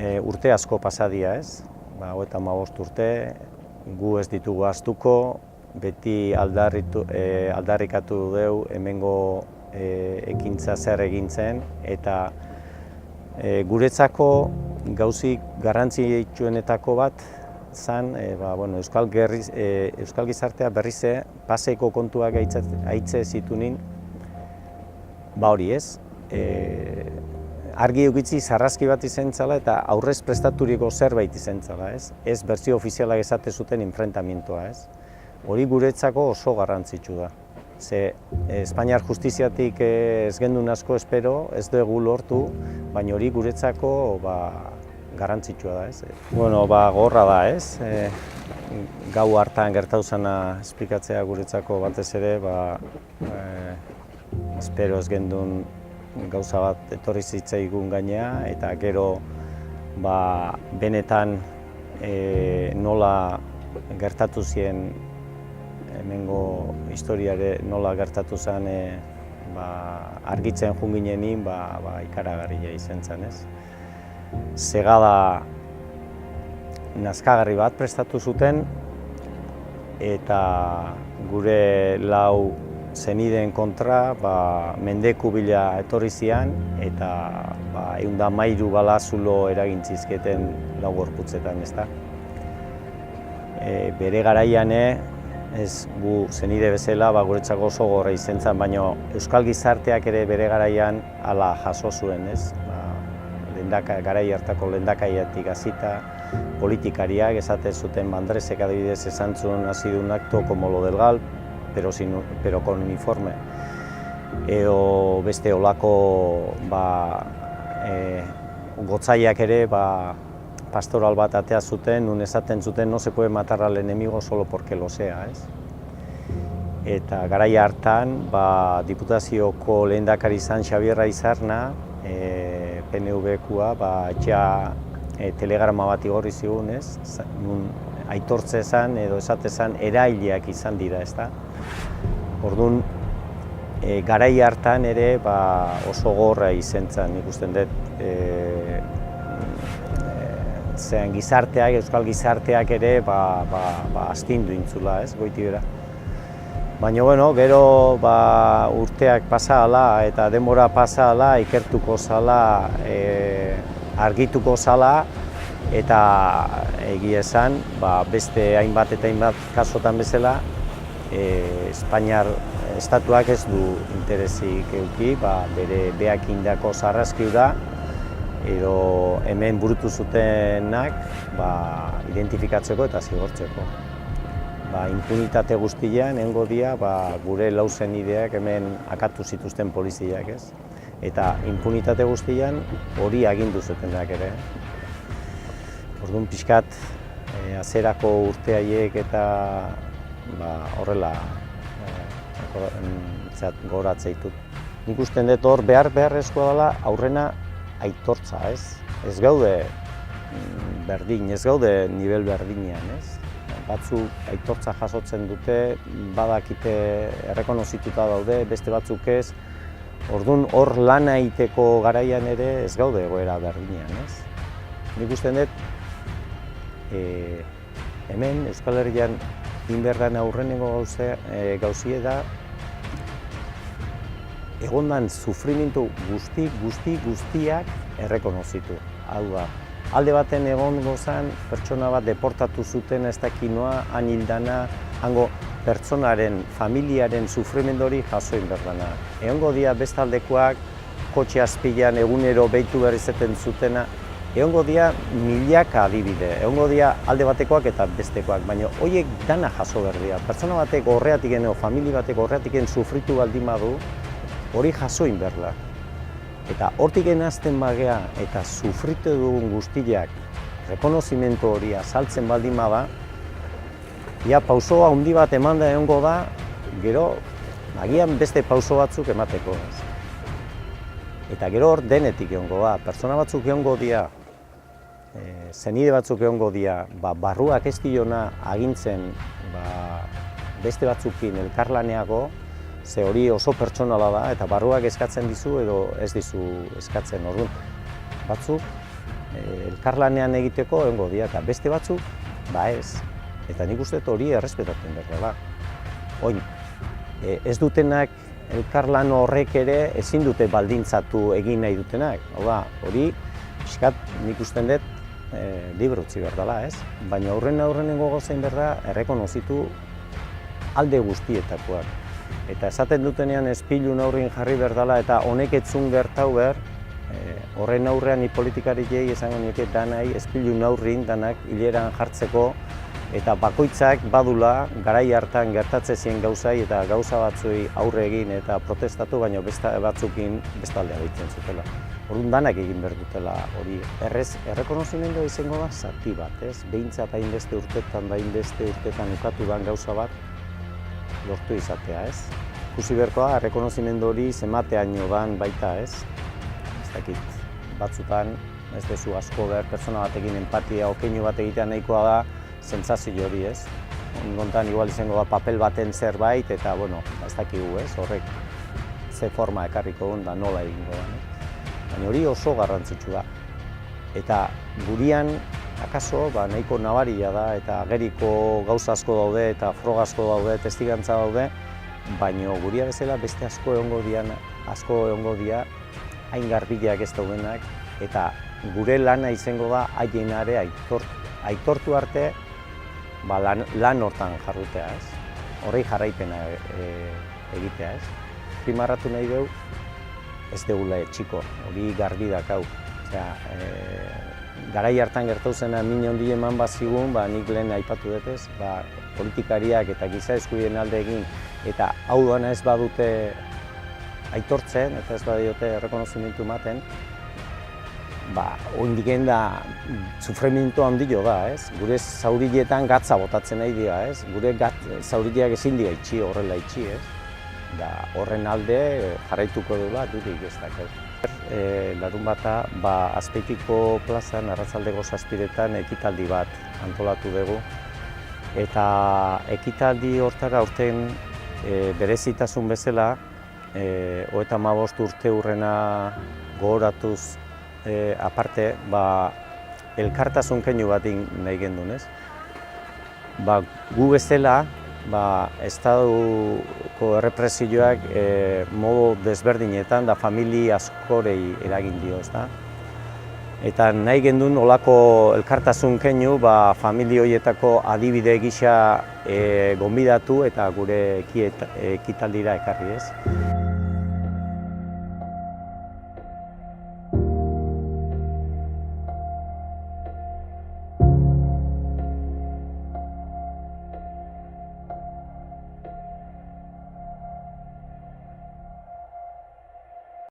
urte asko pasadia ez, 35 urte, gu ez ditugu ahaztuko, beti aldarrikatu deu hemengo ekintza zer egintzen, eta guretzako gauzik garrantzitsuenetako bat zan, Euskal Gizartea berrize paseiko kontuak aitze zitunin, hori ez, argi eukitzi zarrazki bat izan zela eta aurrez prestaturiko zerbait izan zela, ez? Ez berzio ofizialak esate zuten enfrentamientoa, ez? Hori guretzako oso garrantzitsu da. Ze Espainiar justiziatik ez gendun asko espero, ez dugu lortu, baina hori guretzako garrantzitsua da, ez? Gorra da, ez? Gau hartan gertatu zena esplikatzea guretzako batez ere, espero ez gendun gauza bat etorri zitzaigun gainea, eta gero benetan nola gertatu zien hemengo historiare nola gertatu zen argitzen joan ginenin ikaragarria izan zen, ez? Segada nazkagarri bat prestatu zuten, eta gure lau zenideen kontra mendeku bila etorri zian, eta 113 balazulo eragintzizketen lau gorputzetan, ezta? Bere garaian ez gu zenide bezala guretzako oso gogorra izan zen, baina Euskal Gizarteak ere bere garaian hala jaso zuen, ez? Garai hartako lehendakariatik hasita, politikariak esaten zuten Andresek adibidez esan zuen ha sido un acto como lo del GAL, pero con uniforme. Edo beste olako gotzaiak ere pastoral bat atea zuten, nun esaten zuten no se puede matar al enemigo solo porque lo sea, ez? Eta garai hartan diputazioko lehendakari izan Xabier Aizarna, PNV-koa telegrama bat igorri zigun, ez? Nun aitortze zan edo esate zan eraileak izan dira, ezta? Orduan, garai hartan ere oso gorra izan zen, ikusten dut, gizarteak, Euskal Gizarteak ere astindu intzula, ez, goiti bera. Baina, gero urteak pasa ala eta denbora pasa ala, ikertuko zala, argituko zala, eta egia esan, beste hainbat eta hainbat kasotan bezala, Espainiar estatuak ez du interesik eduki, bere beakindako sarraskiu da, edo hemen burutu zutenak identifikatzeko eta zigortzeko. Impunitate guztian, nengo dia, gure lau zenideak hemen akatu zituzten poliziak, ez? Eta impunitate guztian hori agindu zutenak ere. Orduan pixkat, azerako urte haiek eta horrela gogoratzea ditut. Nik usten dut hor beharrezkoa dela aurrena aitortza, ez? Ez gaude berdin, ez gaude nivel berdinean, ez? Batzuk aitortza jasotzen dute, badakite errekonozituta daude, beste batzuk ez. Orduan hor lana egiteko garaian ere ez gaude egoera berdinean, ez? Nik usten dut, hemen Euskal Herrian inberdan aurrenengo gauzie da egondan sufrimendu guztiak errekonozitu. Hau da, alde baten egongo zen pertsona bat deportatu zuten ez dakinoa, han hildana, hango pertsonaren, familiaren sufrimendu hori jasoin berdana. Egongo dia bestaldekoak, kotxe azpilan egunero behitu behar izaten zutena, egongo dia milaka adibide, egongo dia alde batekoak eta bestekoak, baina horiek dana jaso berdia. Pertsona batek horreatik edo famili batek horreatik sufritu baldin badu, hori jasoin berda. Eta hortik genazten bagea eta sufritu dugun guztiak rekonozimentu hori azaltzen baldin bada, ia pauso handi bat emanda egongo da, gero agian beste pauso batzuk emateko. Eta gero hor denetik egongo da, pertsona batzuk egongo dira, zenide batzuk egongo dira, barruak ez diona agintzen beste batzukin elkarlaneago, ze hori oso pertsonala da eta barruak eskatzen dizu edo ez dizu eskatzen. Orduan, batzuk elkarlanean egiteko egongo dira, eta beste batzuk, ba ez. Eta nik uste dut hori errespetatzen behar dela. Oin, ez dutenak elkarlan horrek ere ezin dute baldintzatu egin nahi dutenak. Hau da, hori, pixkat nik usten dut libre utzi behar dela, ez? Baina aurrenengo gauzain behar da, errekonozitu alde guztietakoak. Eta esaten dutenean espilun aurrin jarri behar dela eta honek etzun gertau behar, horren aurrean politikariei esango nioke danai espilun aurrin danak hileran jartzeko eta bakoitzak badula garai hartan gertatze zien gauzai eta gauza batzuei aurre egin eta protestatu, baina beste batzukin bestaldea deitzen zutela. Orduan danak egin behar dutela hori. Errekonozimendua izango da zati bat, ez? Behintzat hainbeste urtetan da hainbeste urtetan ukatu den gauza bat lortu izatea, ez? Ikusi beharkoa, errekonozimendu hori zenbateaino dan baita, ez? Ez dakit, batzutan ez dezu asko behar pertsona batekin empatia okeinu bat egitea nahikoa da sentsazio hori, ez? Ongontan igual izango da papel baten zerbait eta, bueno, ez dakigu, ez? Horrek ze forma ekarriko duen da nola egingo da, baina hori oso garrantzitsua da. Eta gurian, akaso, nahiko nabaria da eta ageriko gauza asko daude eta froga asko daude, testigantza daude, baina guria bezala beste asko egongo dira hain garbileak ez daudenak eta gure lana izango da haien are aitortu arte lan hortan jarrutea, ez? Horrei jarraipena egitea, ez? Primarratu nahi dugu, ez dugula etxiko, hori garbi dakau. Garai hartan gertatu zena min handi eman bazigun, nik lehen aipatu dut ez, politikariak eta giza eskubideen alde egin eta hau duena ez badute aitortzen eta ez badiote errekonozimendu ematen, oraindik da sufrimendu handio da, ez? Gure zauriletan gatza botatzen nahi dira, ez? Gure zaurileak ezin dira itxi, horrela itxi, ez? Horren alde jarraituko duela dudik ez dakau. Larunbata, Azpeitiko plazan, arratsaldeko 7etan ekitaldi bat antolatu dugu. Eta ekitaldi hortara aurten berezitasun bezala, 35 urte hurrena gogoratuz aparte, elkartasun keinu bat nahi gendun, ez? Gu bezala, Estatuko errepresioak modu desberdinetan da familia askorei eragin dio, ezta? Eta nahi gendun olako elkartasun keinu familia horietako adibide gisa gonbidatu eta gure ekitaldira ekarri, ez?